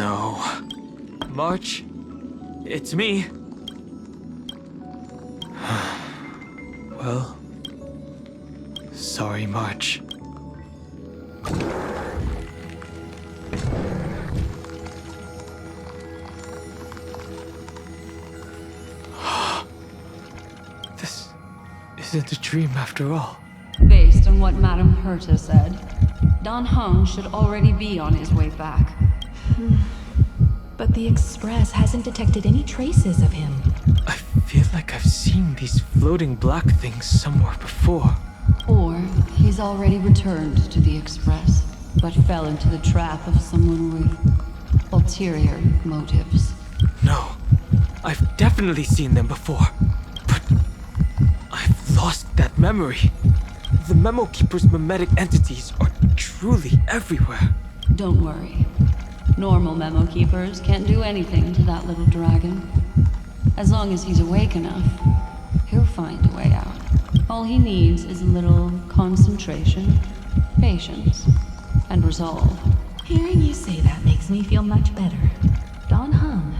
no. March, it's me. Well, sorry, March. This isn't a dream after all. Based on what Madame Herta said, Don Hung should already be on his way back. But the Express hasn't detected any traces of him. I feel like I've seen these floating black things somewhere before. Or he's already returned to the Express, but fell into the trap of someone with ulterior motives. No, I've definitely seen them before. But I've lost that memory. The Memokeeper's memetic entities are truly everywhere. Don't worry. Normal Memokeepers can't do anything to that little dragon. As long as he's awake enough, he'll find a way out. All he needs is a little concentration, patience, and resolve. Hearing you say that makes me feel much better. Don Hung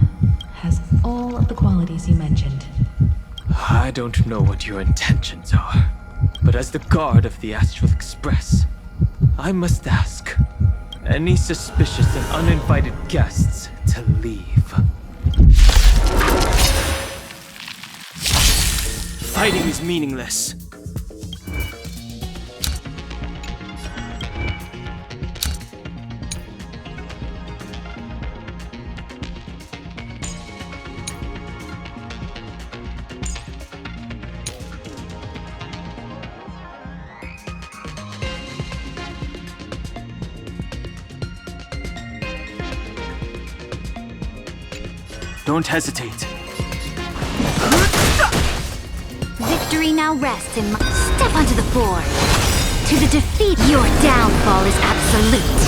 has all of the qualities you mentioned. I don't know what your intentions are, but as the guard of the Astral Express, I must ask any suspicious and uninvited guests to leave. Fighting is meaningless. Don't hesitate. Victory now rests in my... Step onto the board. To the defeat, your downfall is absolute.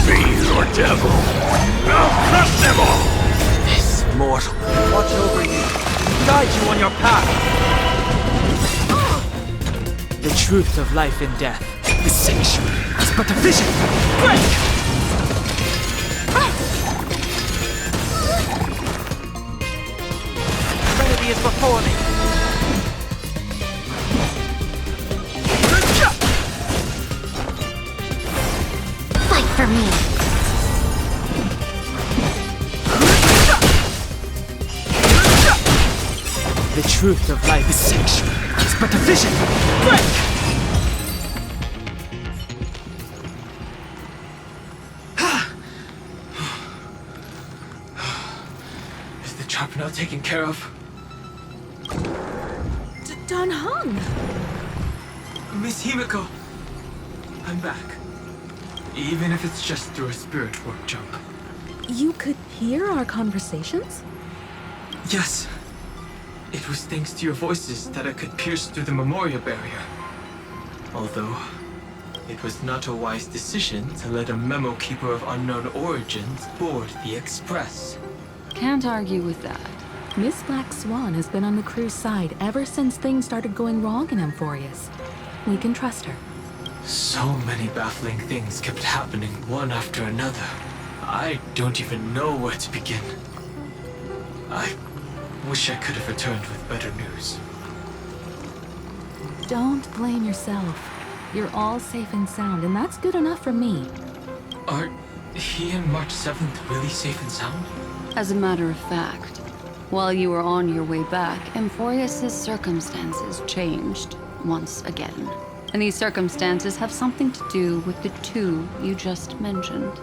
Fiend or devil, I'll crush them all! This mortal will watch over you, guide you on your path. The truth of life and death. The sanctuary is but a vision. Break! Remedy is before me. Fight for me. The truth of life is sanctuary is but a vision. Break! Trap now taken care of. Don Hung! Miss Himiko, I'm back. Even if it's just through a spirit warp jump. You could hear our conversations? Yes. It was thanks to your voices that I could pierce through the Memoria barrier. Although, it was not a wise decision to let a Memokeeper of unknown origins board the Express. Can't argue with that. Miss Black Swan has been on the crew's side ever since things started going wrong in Amphorius. We can trust her. So many baffling things kept happening one after another. I don't even know where to begin. I wish I could have returned with better news. Don't blame yourself. You're all safe and sound, and that's good enough for me. Are he and March 7th really safe and sound? As a matter of fact, while you were on your way back, Amphorius' circumstances changed once again. And these circumstances have something to do with the two you just mentioned.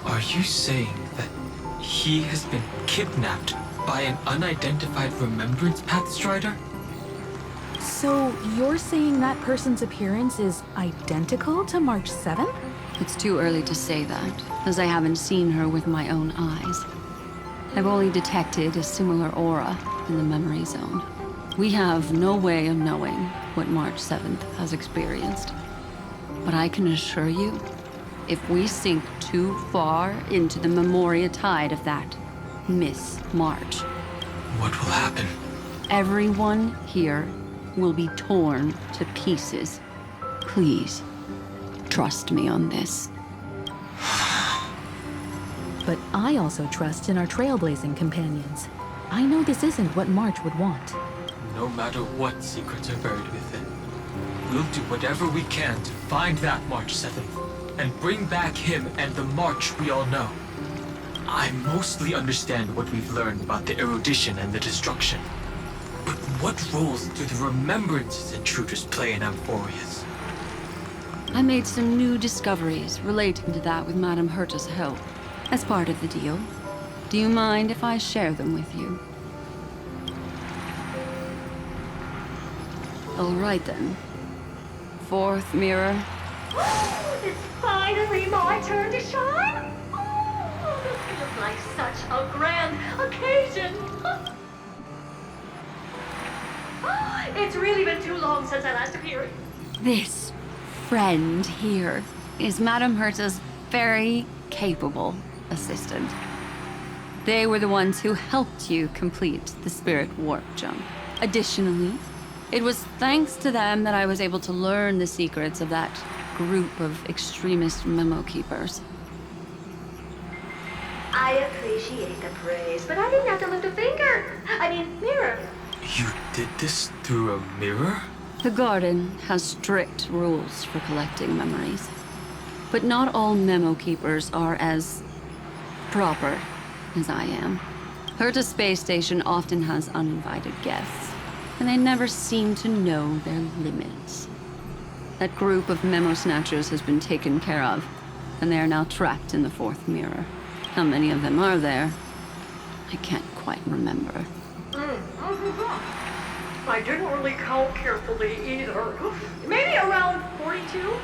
Are you saying that he has been kidnapped by an unidentified Remembrance Path Strider? So you're saying that person's appearance is identical to March 7th? It's too early to say that, as I haven't seen her with my own eyes. I've only detected a similar aura in the memory zone. We have no way of knowing what March 7th has experienced. But I can assure you, if we sink too far into the Memoria tide of that Miss March, What will happen? Everyone here will be torn to pieces. Please, trust me on this. But I also trust in our trailblazing companions. I know this isn't what March would want. No matter what secrets are buried within, we'll do whatever we can to find that March 7th and bring back him and the March we all know. I mostly understand what we've learned about the erudition and the destruction. But what roles do the remembrances intruders play in Amphorius? I made some new discoveries relating to that with Madame Herta's help, as part of the deal. Do you mind if I share them with you? All right then. Fourth mirror. It's finally my turn to shine! Oh, this feels like such a grand occasion! It's really been too long since I last appeared. This friend here is Madame Herta's very capable assistant. They were the ones who helped you complete the spirit warp jump. Additionally, it was thanks to them that I was able to learn the secrets of that group of extremist Memokeepers. I appreciate the praise, but I didn't have to lift a finger. I mean, mirror. You did this through a mirror? The garden has strict rules for collecting memories. But not all Memokeepers are as proper as I am. Herta's space station often has uninvited guests, and they never seem to know their limits. That group of memo snatchers has been taken care of, and they are now trapped in the fourth mirror. How many of them are there? I can't quite remember. I didn't really count carefully either. Maybe around 42?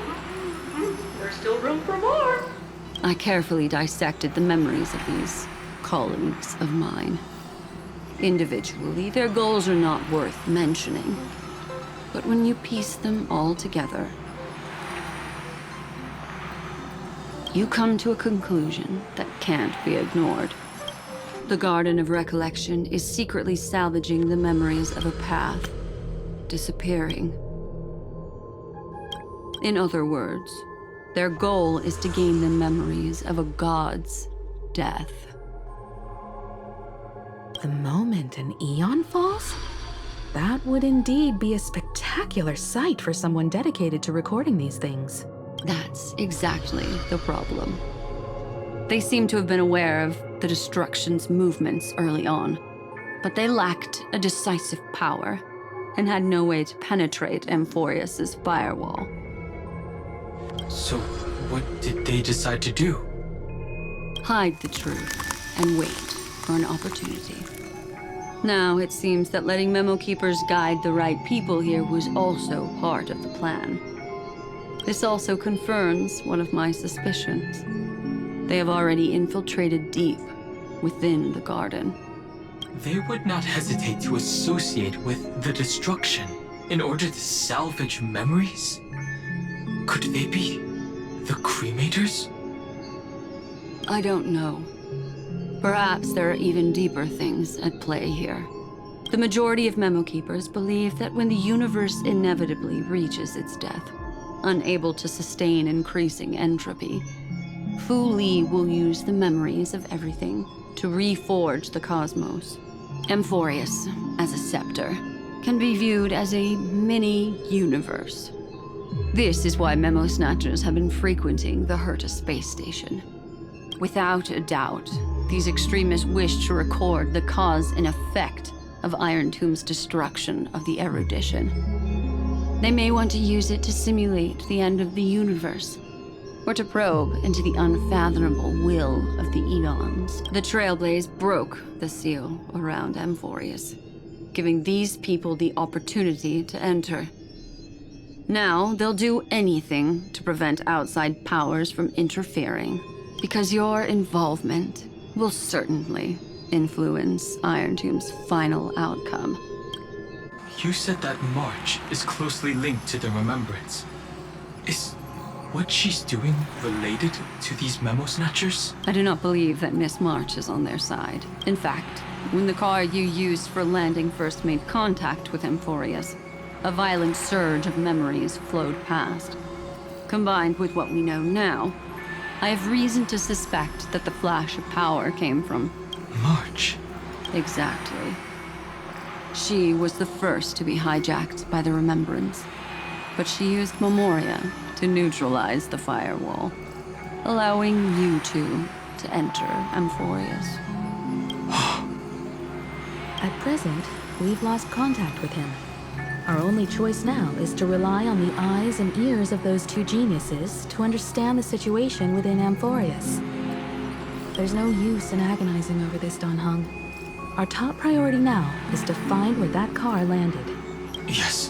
There's still room for more. I carefully dissected the memories of these colleagues of mine. Individually, their goals are not worth mentioning. But when you piece them all together, you come to a conclusion that can't be ignored. The Garden of Recollection is secretly salvaging the memories of a path disappearing. In other words, their goal is to gain the memories of a god's death. The moment an eon falls? That would indeed be a spectacular sight for someone dedicated to recording these things. That's exactly the problem. They seem to have been aware of the destruction's movements early on, but they lacked a decisive power and had no way to penetrate Amphorius's firewall. So, what did they decide to do? Hide the truth and wait for an opportunity. Now it seems that letting Memokeepers guide the right people here was also part of the plan. This also confirms one of my suspicions. They have already infiltrated deep within the garden. They would not hesitate to associate with the destruction in order to salvage memories? Could they be the cremators? I don't know. Perhaps there are even deeper things at play here. The majority of Memokeepers believe that when the universe inevitably reaches its death, unable to sustain increasing entropy, Fu Li will use the memories of everything to reforge the cosmos. Amphorius, as a scepter, can be viewed as a mini-universe. This is why Memo Snatchers have been frequenting the Herta space station. Without a doubt, these extremists wish to record the cause and effect of Irontomb's destruction of the erudition. They may want to use it to simulate the end of the universe, or to probe into the unfathomable will of the eons. The Trailblaze broke the seal around Amphorius, giving these people the opportunity to enter. Now, they'll do anything to prevent outside powers from interfering, because your involvement will certainly influence Irontomb's final outcome. You said that March is closely linked to the Remembrance. Is what she's doing related to these Memo Snatchers? I do not believe that Miss March is on their side. In fact, When the car you used for landing first made contact with Amphorius, a violent surge of memories flowed past. Combined with what we know now, I have reason to suspect that the flash of power came from... March. Exactly. She was the first to be hijacked by the Remembrance, but she used Memoria to neutralize the firewall, allowing you two to enter Amphorius. At present, we've lost contact with him. Our only choice now is to rely on the eyes and ears of those two geniuses to understand the situation within Amphorius. There's no use in agonizing over this, Dan Heng. Our top priority now is to find where that car landed. Yes.